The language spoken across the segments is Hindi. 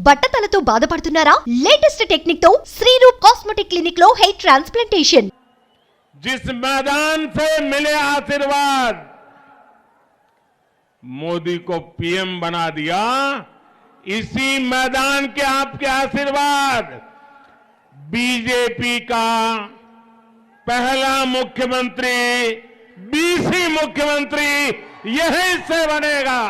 బట్టతలతో బాధపడుతున్నారా? లేటెస్ట్ టెక్నిక్ తో శ్రీరూప్ కాస్మెటిక్ క్లినిక్ లో హెయిర్ ట్రాంస్ప్లాంటేషన్। जिस मैदान से मिले आशीर्वाद, मोदी को पीएम बना दिया, इसी मैदान के आपके आशीर्वाद बीजेपी का पहला मुख्यमंत्री, बीसी मुख्यमंत्री यहीं से बनेगा।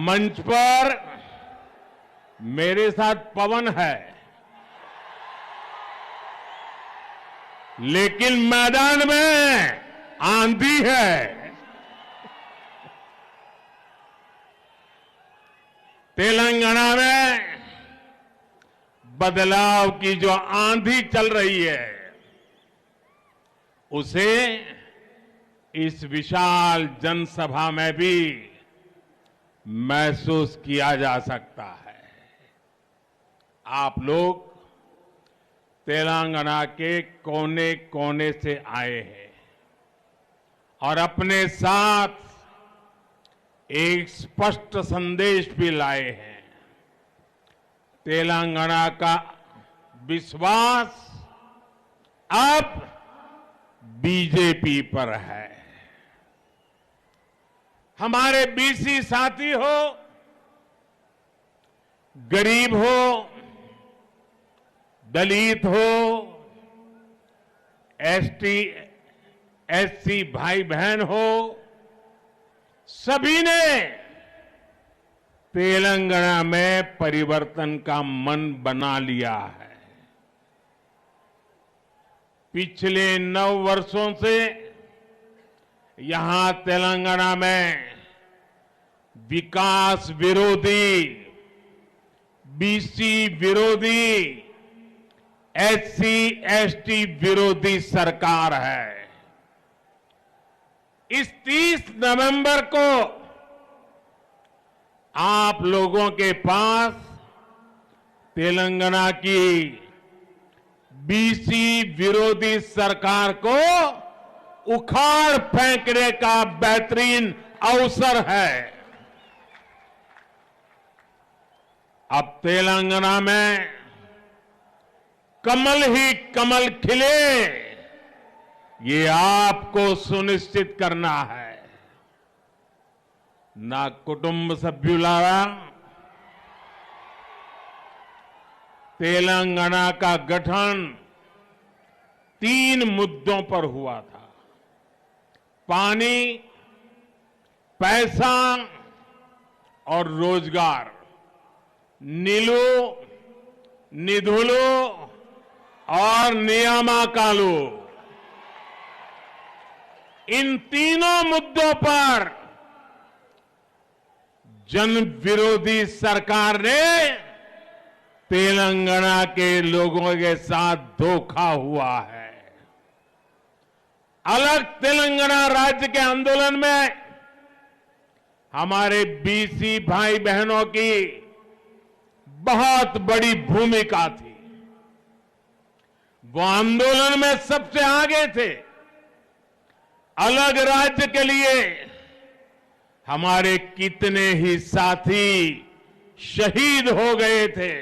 मंच पर मेरे साथ पवन है, लेकिन मैदान में आंधी है। तेलंगाना में बदलाव की जो आंधी चल रही है, उसे इस विशाल जनसभा में भी महसूस किया जा सकता है। आप लोग तेलंगाना के कोने कोने से आए हैं और अपने साथ एक स्पष्ट संदेश भी लाए हैं। तेलंगाना का विश्वास अब बीजेपी पर है। हमारे बीसी साथी हो, गरीब हो, दलित हो, एसटी एससी भाई बहन हो, सभी ने तेलंगाना में परिवर्तन का मन बना लिया है। पिछले 9 वर्षों से यहां तेलंगाना में विकास विरोधी, बीसी विरोधी, एससी एसटी विरोधी सरकार है। इस 30 नवंबर को आप लोगों के पास तेलंगाना की बीसी विरोधी सरकार को उखाड़ फेंकने का बेहतरीन अवसर है। अब तेलंगाना में कमल ही कमल खिले, ये आपको सुनिश्चित करना है। ना कुटुंब सभ्युलारा, तेलंगाना का गठन 3 मुद्दों पर हुआ था: पानी, पैसा और रोजगार। नीलू, निधुलू और नियामकालू, इन तीनों मुद्दों पर जन विरोधी सरकार ने तेलंगाना के लोगों के साथ धोखा हुआ है। अलग तेलंगाना राज्य के आंदोलन में हमारे बीसी भाई बहनों की बहुत बड़ी भूमिका थी। वो आंदोलन में सबसे आगे थे। अलग राज्य के लिए हमारे कितने ही साथी शहीद हो गए थे,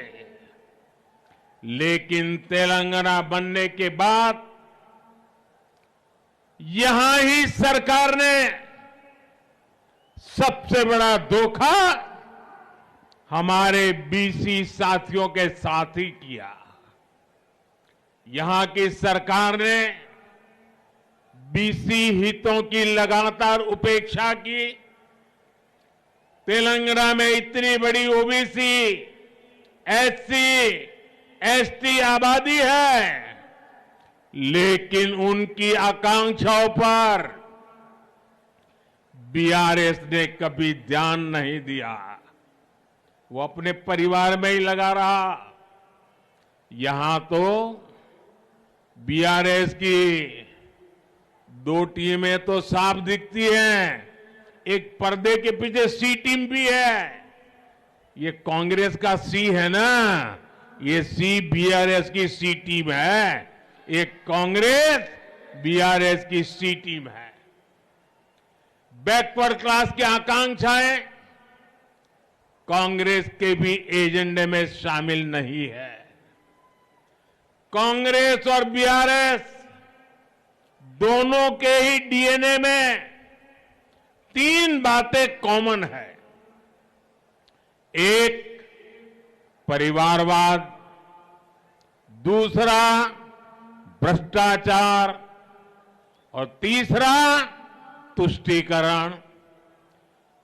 लेकिन तेलंगाना बनने के बाद यहां ही सरकार ने सबसे बड़ा धोखा हमारे बीसी साथियों के साथ ही किया। यहां की सरकार ने बीसी हितों की लगातार उपेक्षा की। तेलंगाना में इतनी बड़ी ओबीसी, एससी, एसटी आबादी है, लेकिन उनकी आकांक्षाओं पर बीआरएस ने कभी ध्यान नहीं दिया। वो अपने परिवार में ही लगा रहा। यहां तो बीआरएस की 2 टीमें तो साफ दिखती हैं, एक पर्दे के पीछे सी टीम भी है। ये कांग्रेस का सी है ना, ये सी बीआरएस की सी टीम है। ये कांग्रेस बीआरएस की सी टीम है। बैकवर्ड क्लास की आकांक्षाएं कांग्रेस के भी एजेंडे में शामिल नहीं है। कांग्रेस और बीआरएस दोनों के ही डीएनए में 3 बातें कॉमन है। एक, परिवारवाद, दूसरा भ्रष्टाचार और तीसरा तुष्टीकरण।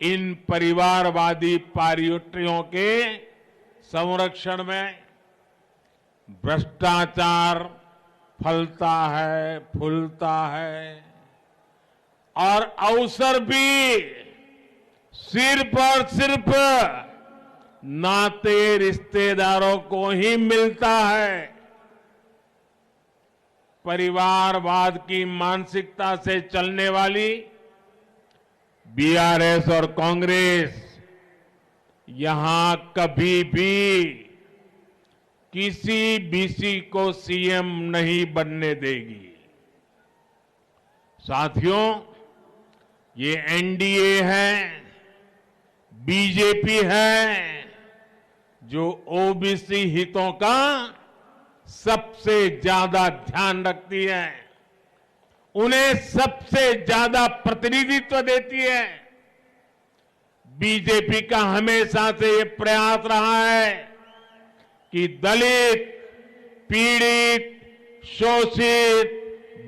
इन परिवारवादी पारियोट्रियों के संरक्षण में भ्रष्टाचार फलता है, फूलता है और अवसर भी सिर्फ और सिर्फ नाते रिश्तेदारों को ही मिलता है। परिवारवाद की मानसिकता से चलने वाली बीआरएस और कांग्रेस यहां कभी भी किसी बीसी को सीएम नहीं बनने देगी। साथियों, ये एनडीए है, बीजेपी है, जो ओबीसी हितों का सबसे ज्यादा ध्यान रखती है, उन्हें सबसे ज्यादा प्रतिनिधित्व देती है। बीजेपी का हमेशा से ये प्रयास रहा है कि दलित, पीड़ित, शोषित,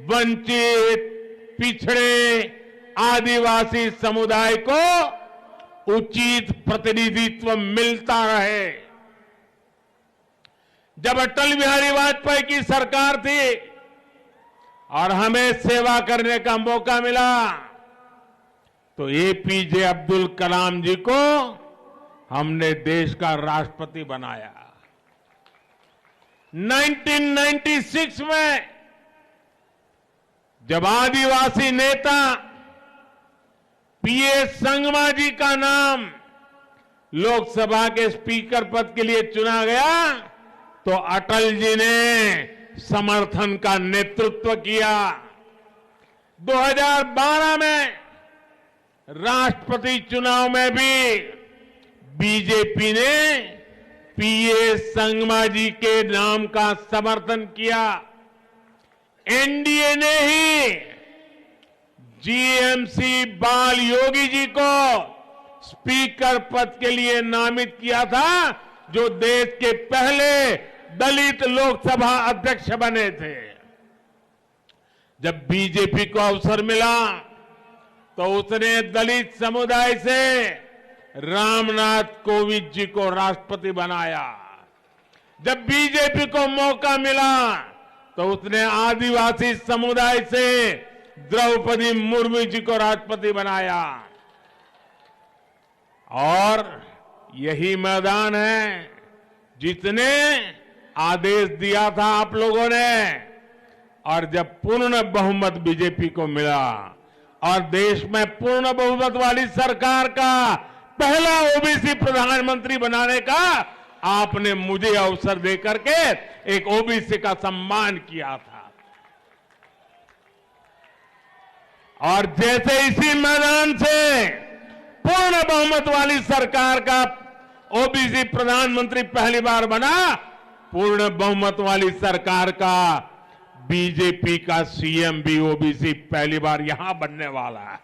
वंचित, पिछड़े, आदिवासी समुदाय को उचित प्रतिनिधित्व मिलता रहे। जब अटल बिहारी वाजपेयी की सरकार थी और हमें सेवा करने का मौका मिला तो एपीजे अब्दुल कलाम जी को हमने देश का राष्ट्रपति बनाया। 1996 में जब आदिवासी नेता पीएस संगमा जी का नाम लोकसभा के स्पीकर पद के लिए चुना गया तो अटल जी ने समर्थन का नेतृत्व किया। 2012 में राष्ट्रपति चुनाव में भी बीजेपी ने पीएस संगमा जी के नाम का समर्थन किया। एनडीए ने ही जीएमसी बाल योगी जी को स्पीकर पद के लिए नामित किया था, जो देश के पहले दलित लोकसभा अध्यक्ष बने थे। जब बीजेपी को अवसर मिला तो उसने दलित समुदाय से रामनाथ कोविंद जी को राष्ट्रपति बनाया। जब बीजेपी को मौका मिला तो उसने आदिवासी समुदाय से द्रौपदी मुर्मू जी को राष्ट्रपति बनाया। और यही मैदान है जिसने आदेश दिया था आप लोगों ने, और जब पूर्ण बहुमत बीजेपी को मिला और देश में पूर्ण बहुमत वाली सरकार का पहला ओबीसी प्रधानमंत्री बनाने का आपने मुझे अवसर देकर के एक ओबीसी का सम्मान किया था। और जैसे इसी मैदान से पूर्ण बहुमत वाली सरकार का ओबीसी प्रधानमंत्री पहली बार बना, पूर्ण बहुमत वाली सरकार का बीजेपी का सीएम भी ओबीसी पहली बार यहां बनने वाला है।